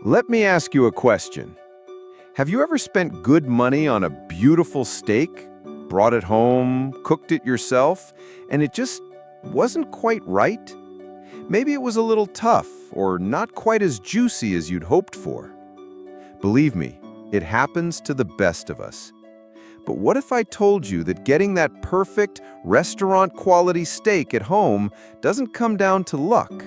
Let me ask you a question. Have you ever spent good money on a beautiful steak, brought it home, cooked it yourself, and it just wasn't quite right? Maybe it was a little tough or not quite as juicy as you'd hoped for. Believe me, it happens to the best of us. But what if I told you that getting that perfect restaurant-quality steak at home doesn't come down to luck?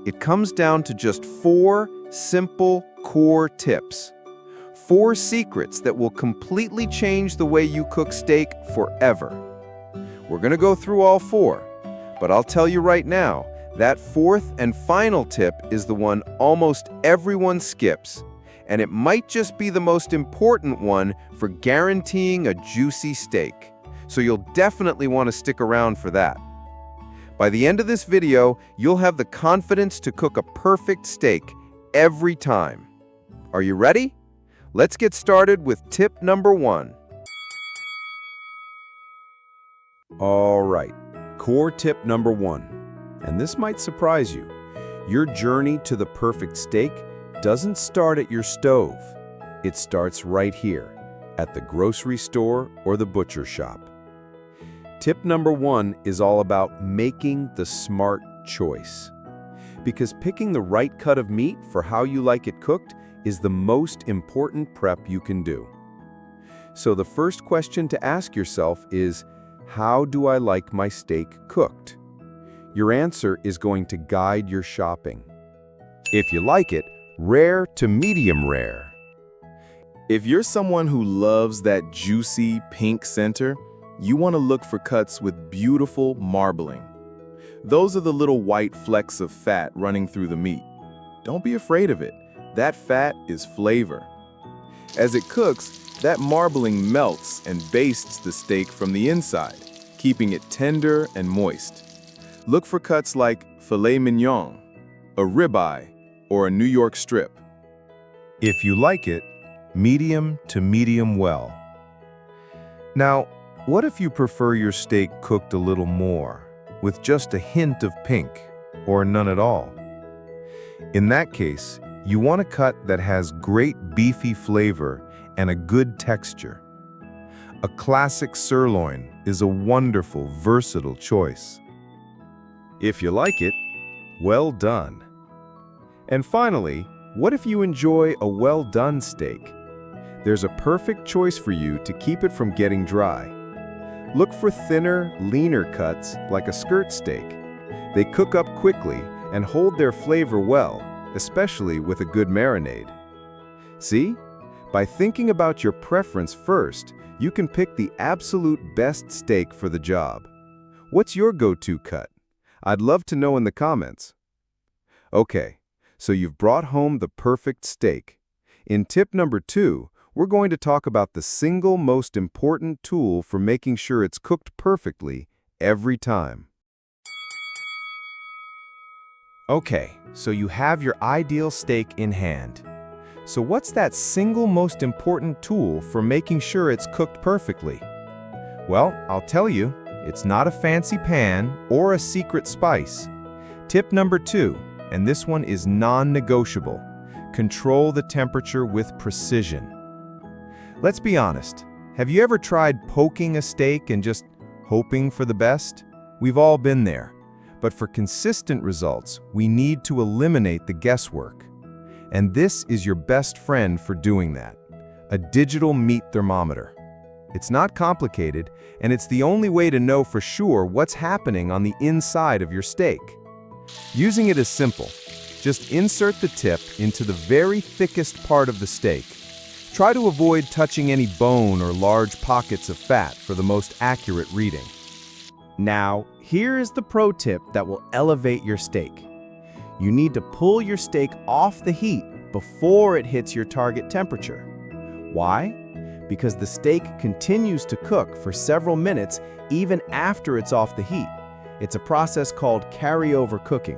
It comes down to just 4 simple core tips. 4 secrets that will completely change the way you cook steak forever. We're going to go through all 4, but I'll tell you right now, that 4th and final tip is the one almost everyone skips, and it might just be the most important one for guaranteeing a juicy steak. So you'll definitely want to stick around for that. By the end of this video, you'll have the confidence to cook a perfect steak every time. Are you ready? Let's get started with tip number 1. All right, core tip number 1. And this might surprise you. Your journey to the perfect steak doesn't start at your stove. It starts right here, at the grocery store or the butcher shop. Tip number 1 is all about making the smart choice. Because picking the right cut of meat for how you like it cooked is the most important prep you can do. So the first question to ask yourself is, how do I like my steak cooked? Your answer is going to guide your shopping. If you like it, rare to medium rare. If you're someone who loves that juicy pink center, you want to look for cuts with beautiful marbling. Those are the little white flecks of fat running through the meat. Don't be afraid of it. That fat is flavor. As it cooks, that marbling melts and bastes the steak from the inside, keeping it tender and moist. Look for cuts like filet mignon, a ribeye, or a New York strip. If you like it, medium to medium well. Now, what if you prefer your steak cooked a little more, with just a hint of pink, or none at all? In that case, you want a cut that has great beefy flavor and a good texture. A classic sirloin is a wonderful, versatile choice. If you like it, well done. And finally, what if you enjoy a well-done steak? There's a perfect choice for you to keep it from getting dry. Look for thinner, leaner cuts like a skirt steak. They cook up quickly and hold their flavor well, especially with a good marinade. See? By thinking about your preference first, you can pick the absolute best steak for the job. What's your go-to cut? I'd love to know in the comments. Okay, so you've brought home the perfect steak. In tip number 2, we're going to talk about the single most important tool for making sure it's cooked perfectly every time. Okay, so you have your ideal steak in hand. So what's that single most important tool for making sure it's cooked perfectly? Well, I'll tell you, it's not a fancy pan or a secret spice. Tip number 2, and this one is non-negotiable. Control the temperature with precision. Let's be honest, have you ever tried poking a steak and just hoping for the best? We've all been there. But for consistent results, we need to eliminate the guesswork. And this is your best friend for doing that, a digital meat thermometer. It's not complicated, and it's the only way to know for sure what's happening on the inside of your steak. Using it is simple. Just insert the tip into the very thickest part of the steak. Try to avoid touching any bone or large pockets of fat for the most accurate reading. Now, here is the pro tip that will elevate your steak. You need to pull your steak off the heat before it hits your target temperature. Why? Because the steak continues to cook for several minutes even after it's off the heat. It's a process called carryover cooking.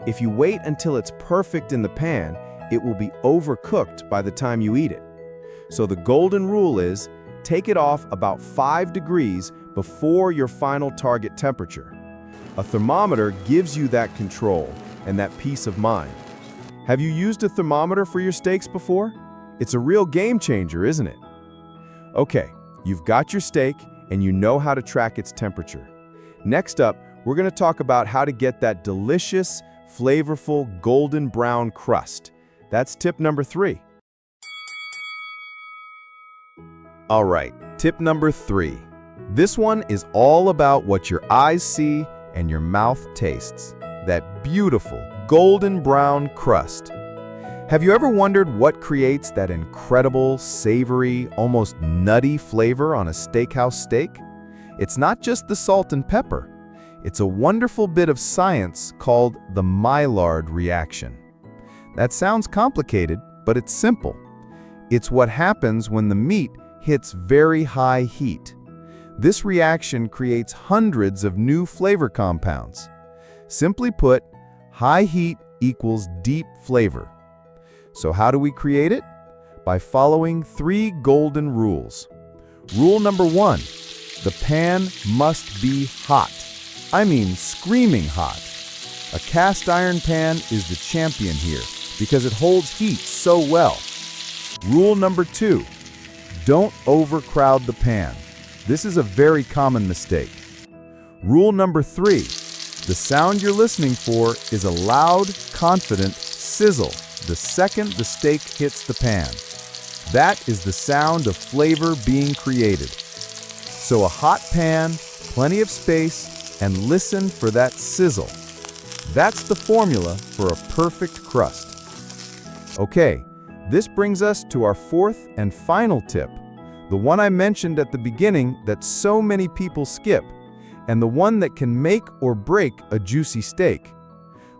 If you wait until it's perfect in the pan, it will be overcooked by the time you eat it. So the golden rule is, take it off about 5 degrees before your final target temperature. A thermometer gives you that control and that peace of mind. Have you used a thermometer for your steaks before? It's a real game changer, isn't it? Okay, you've got your steak and you know how to track its temperature. Next up, we're going to talk about how to get that delicious, flavorful golden brown crust. That's tip number 3. All right, tip number 3. This one is all about what your eyes see and your mouth tastes. That beautiful golden brown crust. Have you ever wondered what creates that incredible, savory, almost nutty flavor on a steakhouse steak? It's not just the salt and pepper. It's a wonderful bit of science called the Myard reaction. That sounds complicated, but it's simple. It's what happens when the meat hits very high heat. This reaction creates hundreds of new flavor compounds. Simply put, high heat equals deep flavor. So how do we create it? By following 3 golden rules. Rule number 1, the pan must be hot. I mean screaming hot. A cast iron pan is the champion here because it holds heat so well. Rule number 2, don't overcrowd the pan. This is a very common mistake. Rule number 3, the sound you're listening for is a loud, confident sizzle the second the steak hits the pan. That is the sound of flavor being created. So a hot pan, plenty of space, and listen for that sizzle. That's the formula for a perfect crust. Okay, this brings us to our 4th and final tip, the one I mentioned at the beginning that so many people skip, and the one that can make or break a juicy steak.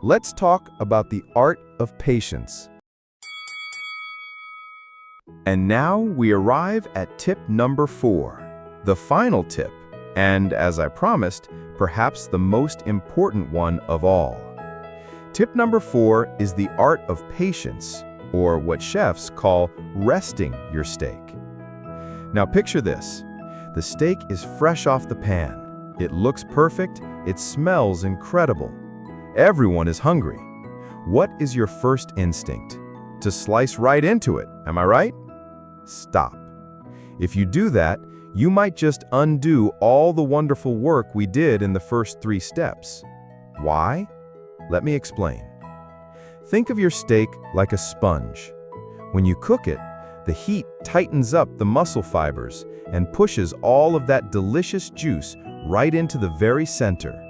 Let's talk about the art of patience. And now we arrive at tip number 4, the final tip, and as I promised, perhaps the most important one of all. Tip number 4 is the art of patience, or what chefs call resting your steak. Now picture this. The steak is fresh off the pan. It looks perfect. It smells incredible. Everyone is hungry. What is your first instinct? To slice right into it, am I right? Stop. If you do that, you might just undo all the wonderful work we did in the first 3 steps. Why? Let me explain. Think of your steak like a sponge. When you cook it, the heat tightens up the muscle fibers and pushes all of that delicious juice right into the very center.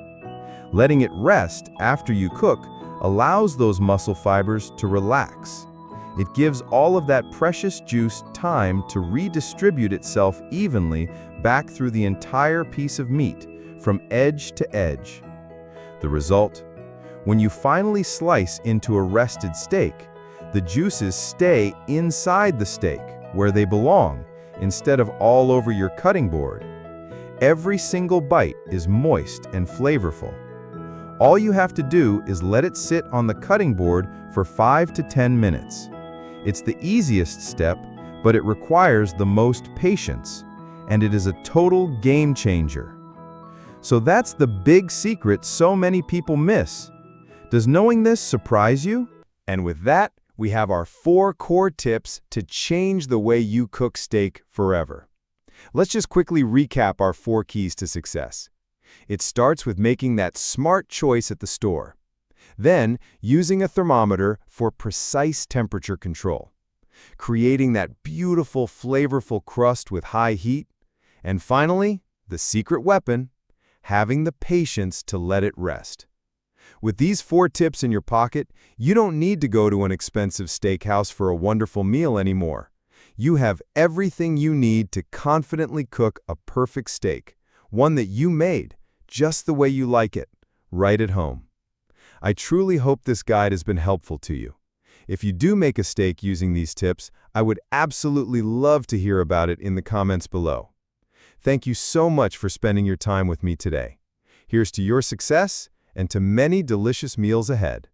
Letting it rest after you cook allows those muscle fibers to relax. It gives all of that precious juice time to redistribute itself evenly back through the entire piece of meat, from edge to edge. The result? When you finally slice into a rested steak, the juices stay inside the steak, where they belong, instead of all over your cutting board. Every single bite is moist and flavorful. All you have to do is let it sit on the cutting board for 5 to 10 minutes. It's the easiest step, but it requires the most patience, and it is a total game changer. So that's the big secret so many people miss. Does knowing this surprise you? And with that, we have our 4 core tips to change the way you cook steak forever. Let's just quickly recap our 4 keys to success. It starts with making that smart choice at the store. Then, using a thermometer for precise temperature control. Creating that beautiful, flavorful crust with high heat. And finally, the secret weapon, having the patience to let it rest. With these 4 tips in your pocket, you don't need to go to an expensive steakhouse for a wonderful meal anymore. You have everything you need to confidently cook a perfect steak, one that you made, just the way you like it, right at home. I truly hope this guide has been helpful to you. If you do make a steak using these tips, I would absolutely love to hear about it in the comments below. Thank you so much for spending your time with me today. Here's to your success and to many delicious meals ahead.